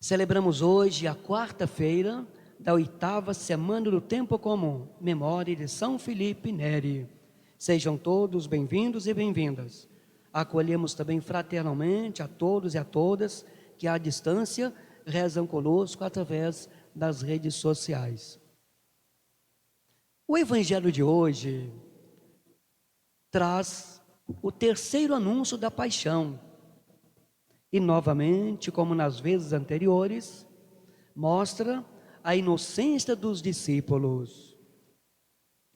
Celebramos hoje a quarta-feira da oitava semana do Tempo Comum, memória de São Filipe Neri. Sejam todos bem-vindos e bem-vindas. Acolhemos também fraternalmente a todos e a todas que à distância rezam conosco através das redes sociais. O Evangelho de hoje traz o terceiro anúncio da paixão. E novamente, como nas vezes anteriores, mostra a inocência dos discípulos.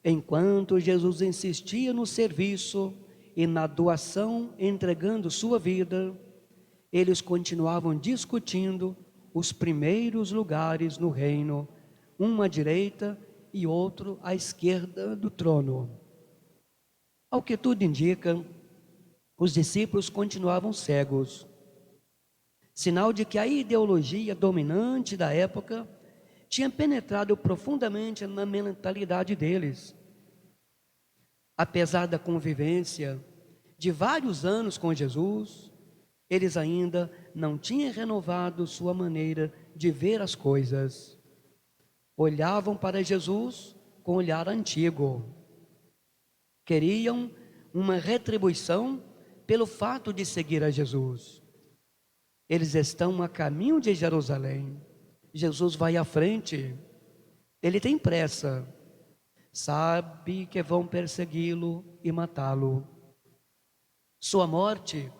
Enquanto Jesus insistia no serviço e na doação, entregando sua vida, eles continuavam discutindo os primeiros lugares no reino, um à direita e outro à esquerda do trono. Ao que tudo indica, os discípulos continuavam cegos, sinal de que a ideologia dominante da época tinha penetrado profundamente na mentalidade deles. Apesar da convivência de vários anos com Jesus, eles ainda não tinham renovado sua maneira de ver as coisas. Olhavam para Jesus com olhar antigo. Queriam uma retribuição pelo fato de seguir a Jesus. Eles estão a caminho de Jerusalém. Jesus vai à frente. Ele tem pressa. Sabe que vão persegui-lo e matá-lo. Sua morte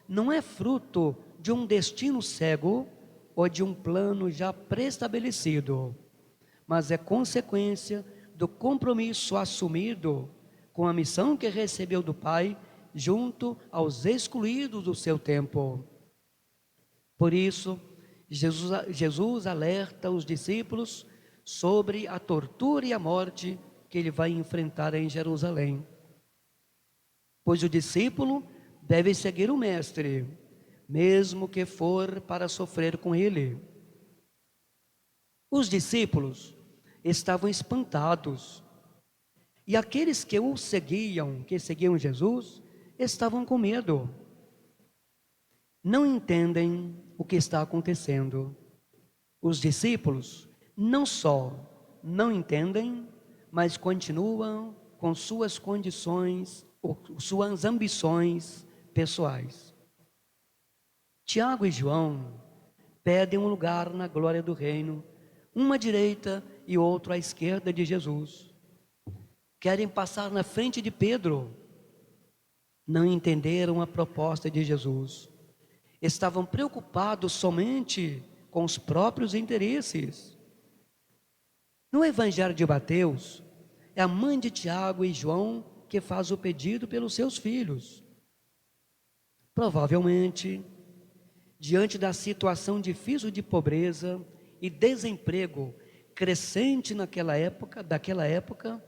não é fruto de um destino cego ou de um plano já pré-estabelecido, mas é consequência do compromisso assumido com a missão que recebeu do Pai junto aos excluídos do seu tempo. Por isso, Jesus alerta os discípulos sobre a tortura e a morte que ele vai enfrentar em Jerusalém. Pois o discípulo deve seguir o Mestre, mesmo que for para sofrer com ele. Os discípulos estavam espantados, e aqueles que seguiam Jesus, estavam com medo. Não entendem o que está acontecendo. Os discípulos não só não entendem, mas continuam com suas condições, suas ambições pessoais. Tiago e João pedem um lugar na glória do reino, uma à direita e outro à esquerda de Jesus. Querem passar na frente de Pedro. Não entenderam a proposta de Jesus. Estavam preocupados somente com os próprios interesses. No Evangelho de Mateus, é a mãe de Tiago e João que faz o pedido pelos seus filhos. Provavelmente, diante da situação difícil de pobreza e desemprego crescente daquela época,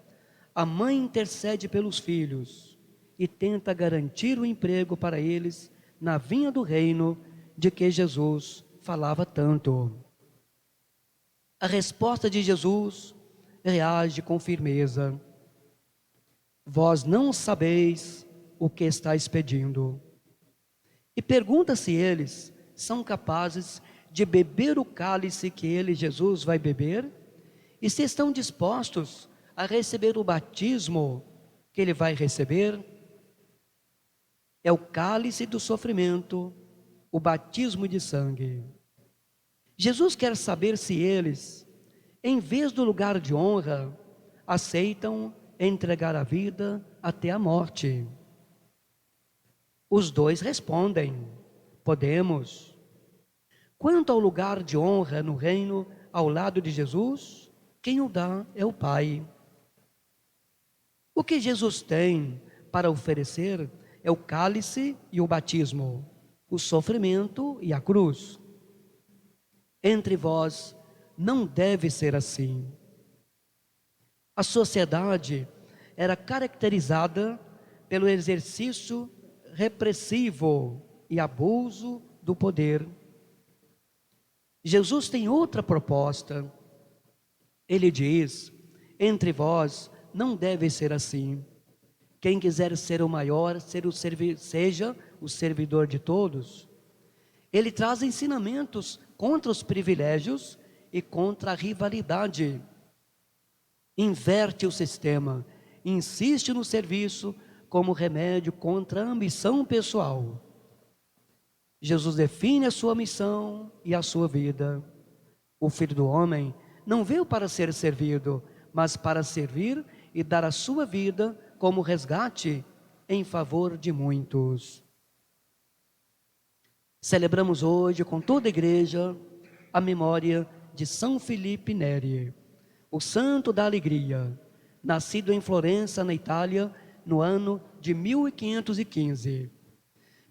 a mãe intercede pelos filhos e tenta garantir o emprego para eles na vinha do reino de que Jesus falava tanto. A resposta de Jesus reage com firmeza. Vós não sabeis o que estáis pedindo. E pergunta se eles são capazes de beber o cálice que ele, Jesus, vai beber, e se estão dispostos a receber o batismo que ele vai receber. É o cálice do sofrimento, o batismo de sangue. Jesus quer saber se eles, em vez do lugar de honra, aceitam entregar a vida até a morte. Os dois respondem: podemos. Quanto ao lugar de honra no reino ao lado de Jesus, quem o dá é o Pai. O que Jesus tem para oferecer é o cálice e o batismo, o sofrimento e a cruz. Entre vós não deve ser assim. A sociedade era caracterizada pelo exercício repressivo e abuso do poder. Jesus tem outra proposta. Ele diz: entre vós não deve ser assim. Quem quiser ser o maior, seja o servidor de todos. Ele traz ensinamentos contra os privilégios e contra a rivalidade. Inverte o sistema, insiste no serviço como remédio contra a ambição pessoal. Jesus define a sua missão e a sua vida. O Filho do Homem não veio para ser servido, mas para servir e dar a sua vida como resgate em favor de muitos. Celebramos hoje com toda a igreja a memória de São Felipe Neri, o santo da alegria, nascido em Florença, na Itália, no ano de 1515.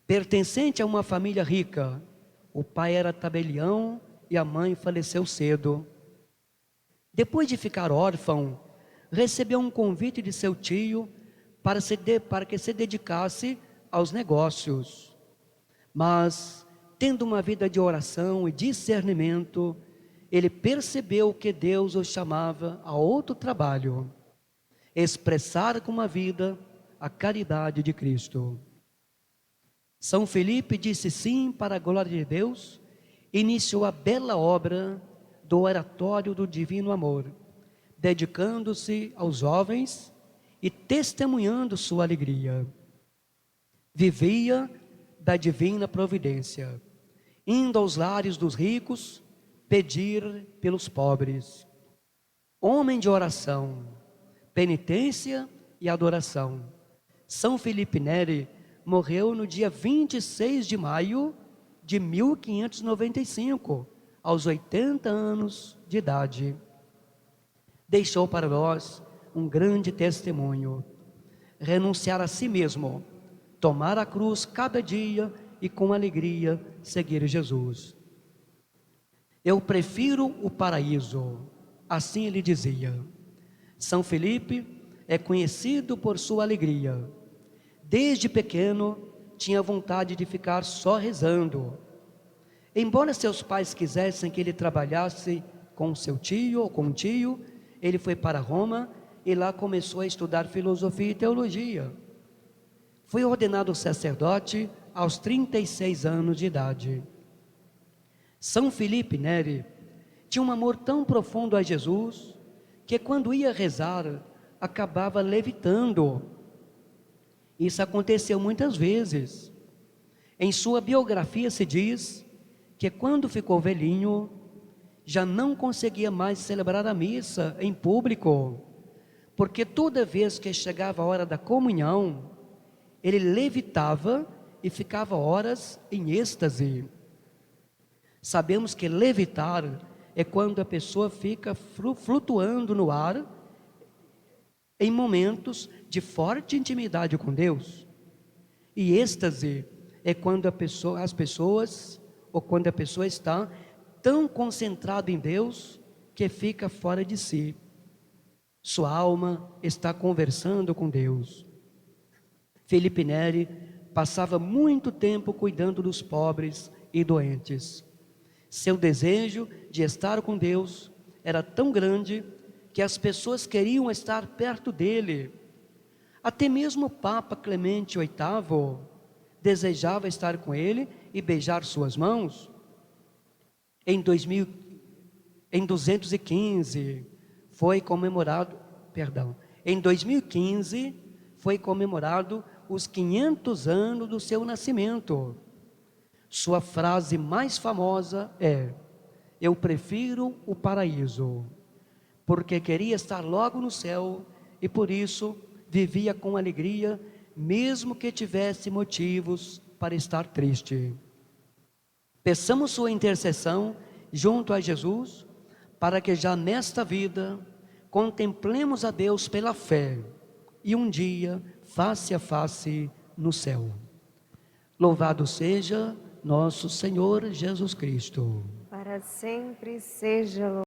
Pertencente a uma família rica, o pai era tabelião e a mãe faleceu cedo. Depois de ficar órfão, recebeu um convite de seu tio para que se dedicasse aos negócios. Mas, tendo uma vida de oração e discernimento, ele percebeu que Deus o chamava a outro trabalho, expressar com a vida a caridade de Cristo. São Felipe disse sim para a glória de Deus, iniciou a bela obra do oratório do divino amor, dedicando-se aos jovens e testemunhando sua alegria. Vivia da divina providência, indo aos lares dos ricos, pedir pelos pobres. Homem de oração, penitência e adoração. São Felipe Neri morreu no dia 26 de maio de 1595, aos 80 anos de idade. Deixou para nós um grande testemunho: renunciar a si mesmo, tomar a cruz cada dia e com alegria seguir Jesus. Eu prefiro o paraíso, assim ele dizia. São Felipe é conhecido por sua alegria. Desde pequeno tinha vontade de ficar só rezando. Embora seus pais quisessem que ele trabalhasse com seu tio ou com um tio, ele foi para Roma e lá começou a estudar filosofia e teologia. Foi ordenado sacerdote aos 36 anos de idade. São Felipe Neri tinha um amor tão profundo a Jesus que quando ia rezar acabava levitando. Isso aconteceu muitas vezes. Em sua biografia se diz que quando ficou velhinho já não conseguia mais celebrar a missa em público, porque toda vez que chegava a hora da comunhão, ele levitava e ficava horas em êxtase. Sabemos que levitar é quando a pessoa fica flutuando no ar em momentos de forte intimidade com Deus. E êxtase é quando as pessoas está tão concentrada em Deus que fica fora de si. Sua alma está conversando com Deus. Felipe Neri passava muito tempo cuidando dos pobres e doentes. Seu desejo de estar com Deus era tão grande que as pessoas queriam estar perto dele. Até mesmo o Papa Clemente VIII desejava estar com ele e beijar suas mãos. Em 2015 foi comemorado os 500 anos do seu nascimento. Sua frase mais famosa é: eu prefiro o paraíso, porque queria estar logo no céu e por isso vivia com alegria, mesmo que tivesse motivos para estar triste. Peçamos sua intercessão junto a Jesus, para que já nesta vida contemplemos a Deus pela fé e um dia face a face no céu. Louvado seja nosso Senhor Jesus Cristo. Para sempre seja louvado.